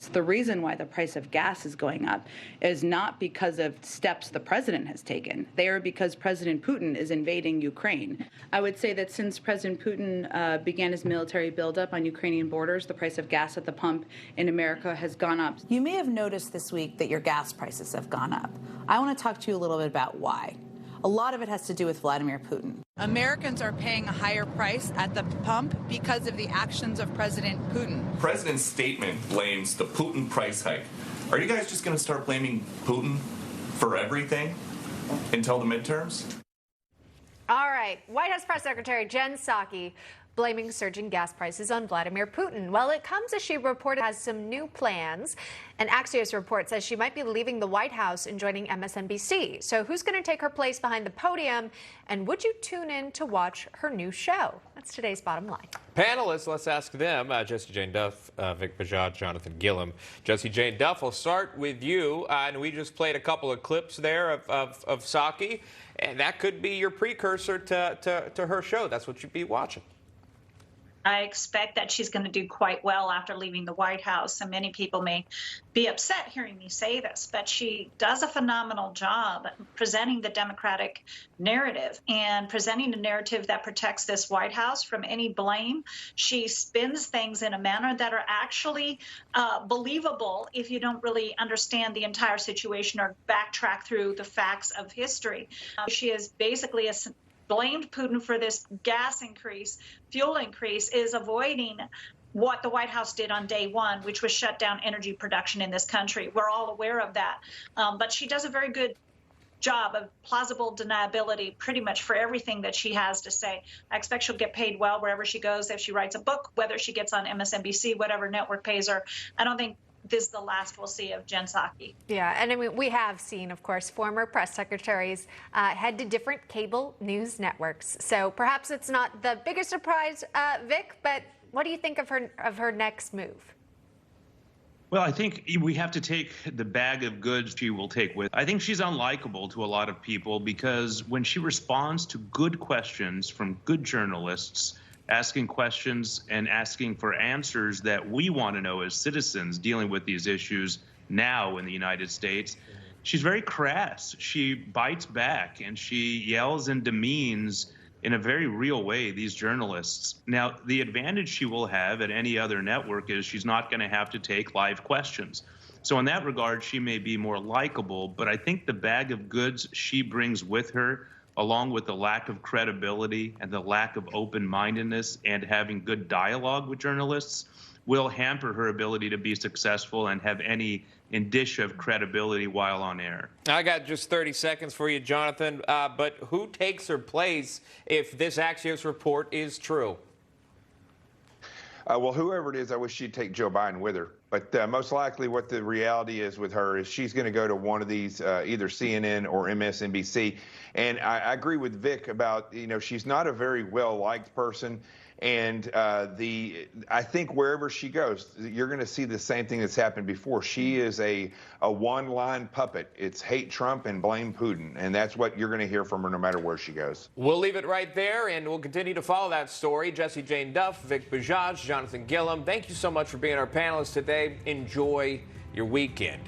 The reason why the price of gas is going up is not because of steps the president has taken. They are because President Putin is invading Ukraine. I would say that since President Putin began his military buildup on Ukrainian borders, the price of gas at the pump in America has gone up. You may have noticed this week that your gas prices have gone up. I want to talk to you a little bit about why. A lot of it has to do with Vladimir Putin. Americans are paying a higher price at the pump because of the actions of President Putin. The president's statement blames the Putin price hike. Are you guys just going to start blaming Putin for everything until the midterms? All right. White House Press Secretary Jen Psaki blaming surging gas prices on Vladimir Putin. Well, it comes as she reported has some new plans. An Axios report says she might be leaving the White House and joining MSNBC. So who's going to take her place behind the podium? And would you tune in to watch her new show? That's today's bottom line. Panelists, let's ask them. Jessie, Jane Duff, Vikas Bajaj, Jonathan Gilliam. Jessie, Jane Duff, we'll start with you. And we just played a couple of clips there of Psaki. And that could be your precursor to her show. That's what you'd be watching. I expect that she's going to do quite well after leaving the White House, and many people may be upset hearing me say this, but she does a phenomenal job presenting the Democratic narrative and presenting a narrative that protects this White House from any blame. She spins things in a manner that are actually believable if you don't really understand the entire situation or backtrack through the facts of history. She is basically blamed Putin for this gas increase, fuel increase, is avoiding what the White House did on day one, which was shut down energy production in this country. We're all aware of that. But she does a very good job of plausible deniability pretty much for everything that she has to say. I expect she'll get paid well wherever she goes. If she writes a book, whether she gets on MSNBC, whatever network pays her, I don't think this is the last we'll see of Jen Psaki. Yeah, and I mean, we have seen, of course, former press secretaries head to different cable news networks. So perhaps it's not the biggest surprise, Vic, but what do you think of her next move? Well, I think we have to take the bag of goods she will take with. I think she's unlikable to a lot of people because when she responds to good questions from good journalists, asking questions and asking for answers that we want to know as citizens dealing with these issues now in the United States, she's very crass. She bites back and she yells and demeans in a very real way these journalists. Now, the advantage she will have at any other network is she's not going to have to take live questions. So in that regard, she may be more likable, but I think the bag of goods she brings with her, along with the lack of credibility and the lack of open-mindedness and having good dialogue with journalists, will hamper her ability to be successful and have any indicia of credibility while on air. I got just 30 seconds for you, Jonathan, but who takes her place if this Axios report is true? Well, whoever it is, I wish she'd take Joe Biden with her. But most likely what the reality is with her is she's going to go to one of these, either CNN or MSNBC. And I agree with Vic about, she's not a very well-liked person. And I think wherever she goes, you're going to see the same thing that's happened before. She is a one-line puppet. It's hate Trump and blame Putin. And that's what you're going to hear from her no matter where she goes. We'll leave it right there, and we'll continue to follow that story. Jessie, Jane Duff, Vic Bajaj, Jonathan Gilliam, thank you so much for being our panelists today. Enjoy your weekend.